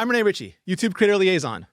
I'm Renee Ritchie, YouTube Creator Liaison.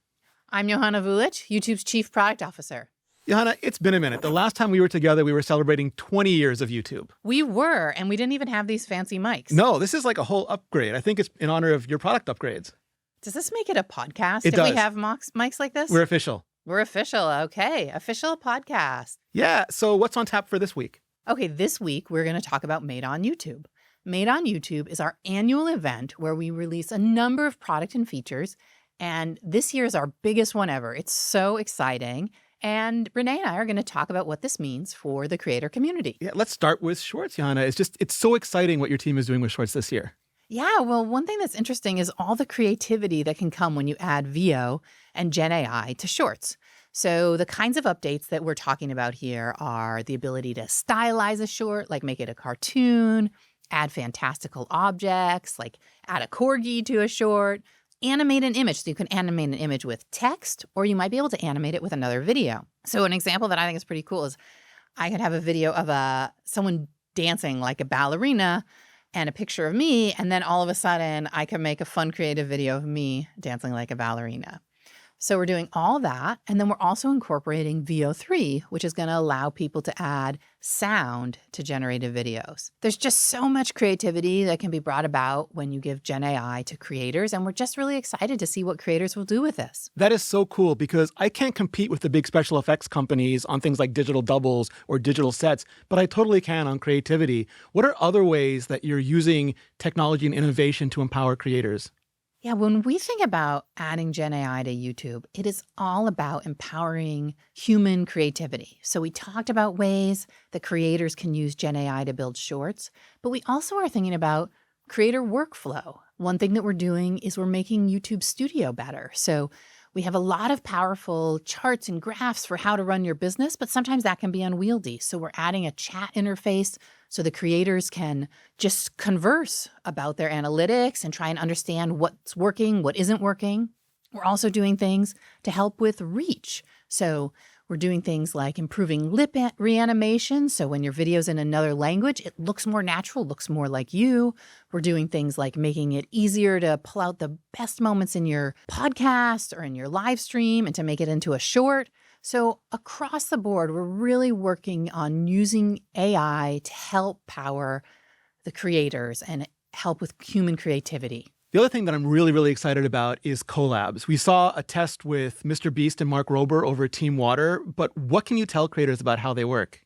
I'm Johanna Vulich, YouTube's Chief Product Officer. Johanna, it's been a minute. The last time we were together, we were celebrating 20 years of YouTube. We were, and we didn't even have these fancy mics. No, this is like a whole upgrade. I think it's in honor of your product upgrades. Does this make it a podcast It does. we have mics like this? We're official. We're official. Okay. Official podcast. Yeah, so what's on tap for this week? Okay, this week we're going to talk about Made on YouTube. Made on YouTube is our annual event where we release a number of product and features, and this year is our biggest one ever. It's so exciting. And Renee and I are going to talk about what this means for the creator community. Yeah, let's start with Shorts, Johanna. It's so exciting what your team is doing with Shorts this year. Yeah, well, one thing that's interesting is all the creativity that can come when you add VO and Gen AI to Shorts. So the kinds of updates that we're talking about here are the ability to stylize a short, like make it a cartoon, add fantastical objects, like add a corgi to a short, animate an image. So you can animate an image with text, or you might be able to animate it with another video. So an example that I think is pretty cool is I could have a video of someone dancing like a ballerina and a picture of me, and then all of a sudden I can make a fun creative video of me dancing like a ballerina. So we're doing all that, and then we're also incorporating VO3, which is going to allow people to add sound to generated videos. There's just so much creativity that can be brought about when you give Gen AI to creators, and we're just really excited to see what creators will do with this. That is so cool because I can't compete with the big special effects companies on things like digital doubles or digital sets, but I totally can on creativity. What are other ways that you're using technology and innovation to empower creators? Yeah, when we think about adding Gen AI to YouTube, it is all about empowering human creativity. So we talked about ways that creators can use Gen AI to build shorts, but we also are thinking about creator workflow. One thing that we're doing is we're making YouTube Studio better. So we have a lot of powerful charts and graphs for how to run your business, but sometimes that can be unwieldy. So we're adding a chat interface so the creators can just converse about their analytics and try and understand what's working, what isn't working. We're also doing things to help with reach. So we're doing things like improving lip reanimation. So when your video's in another language, it looks more natural, looks more like you. We're doing things like making it easier to pull out the best moments in your podcast or in your live stream and to make it into a short. So across the board, we're really working on using AI to help power the creators and help with human creativity. The other thing that I'm really, really excited about is collabs. We saw a test with Mr. Beast and Mark Rober over at Team Water, but what can you tell creators about how they work?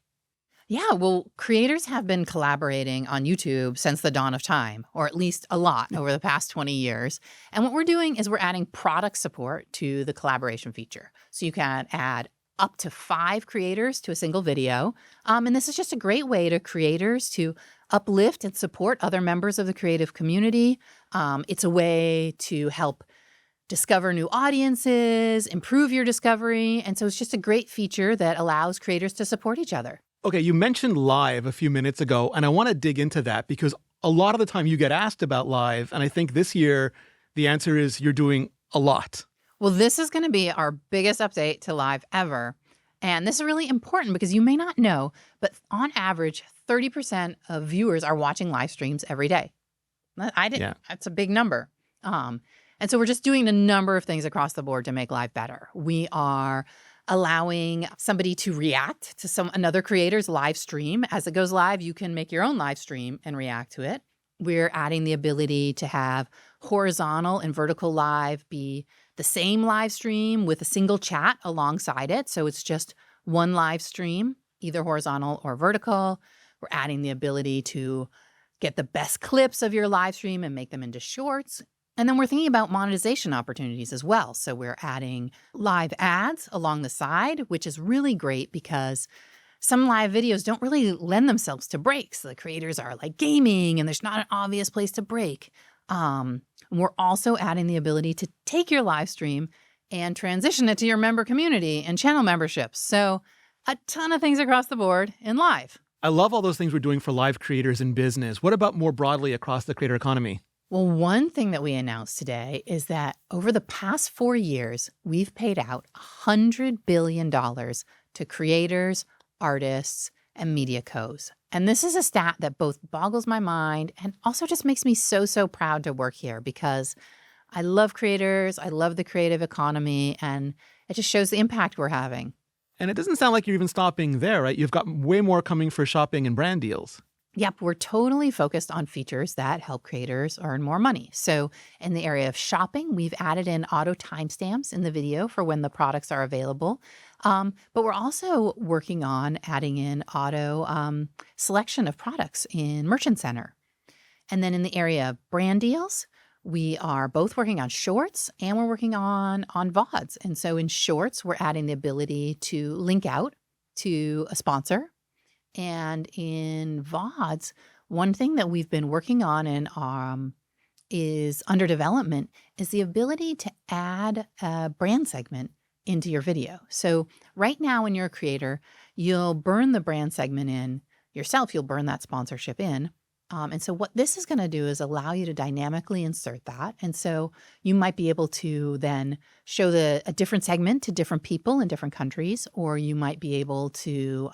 Yeah, well, creators have been collaborating on YouTube since the dawn of time, or at least a lot over the past 20 years. And what we're doing is we're adding product support to the collaboration feature. So you can add up to 5 creators to a single video. And this is just a great way to creators to uplift and support other members of the creative community. It's a way to help discover new audiences, improve your discovery. And so it's just a great feature that allows creators to support each other. Okay, you mentioned live a few minutes ago, and I want to dig into that because a lot of the time you get asked about live, and I think this year the answer is you're doing a lot. Well, this is going to be our biggest update to live ever. And this is really important because you may not know, but on average, 30% of viewers are watching live streams every day. That's a big number. And so we're just doing a number of things across the board to make live better. We are allowing somebody to react to another creator's live stream. As it goes live, you can make your own live stream and react to it. We're adding the ability to have horizontal and vertical live be the same live stream with a single chat alongside it. So it's just one live stream, either horizontal or vertical. We're adding the ability to get the best clips of your live stream and make them into shorts. And then we're thinking about monetization opportunities as well. So we're adding live ads along the side, which is really great because some live videos don't really lend themselves to breaks. The creators are like gaming and there's not an obvious place to break. We're also adding the ability to take your live stream and transition it to your member community and channel memberships. So a ton of things across the board in live. I love all those things we're doing for live creators in business. What about more broadly across the creator economy? Well, one thing that we announced today is that over the past 4 years, we've paid out $100 billion to creators, artists, and media cos. And this is a stat that both boggles my mind and also just makes me so proud to work here because I love creators. I love the creative economy, and it just shows the impact we're having. And it doesn't sound like you're even stopping there, right? You've got way more coming for shopping and brand deals. Yep, we're totally focused on features that help creators earn more money. So, in the area of shopping, we've added in auto timestamps in the video for when the products are available. But we're also working on adding in auto selection of products in Merchant Center. And then in the area of brand deals, we are both working on shorts and we're working on VODs. And so in shorts, we're adding the ability to link out to a sponsor. And in VODs, one thing that we've been working on and is under development is the ability to add a brand segment into your video. So right now when you're a creator, you'll burn the brand segment in yourself. You'll burn that sponsorship in. And so what this is going to do is allow you to dynamically insert that. And so you might be able to then show a different segment to different people in different countries, or you might be able to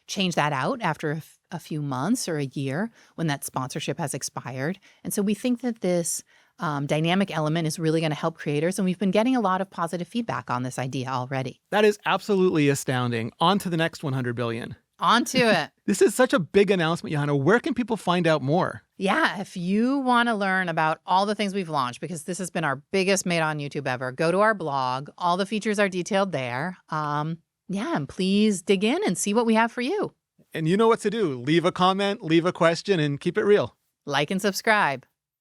change that out after a few months or a year when that sponsorship has expired. And so we think that this dynamic element is really going to help creators. And we've been getting a lot of positive feedback on this idea already. That is absolutely astounding. On to the next 100 billion. On to it. This is such a big announcement, Johanna. Where can people find out more? Yeah, if you want to learn about all the things we've launched, because this has been our biggest Made on YouTube ever, go to our blog. All the features are detailed there. And please dig in and see what we have for you. And you know what to do. Leave a comment, leave a question, and keep it real. Like and subscribe.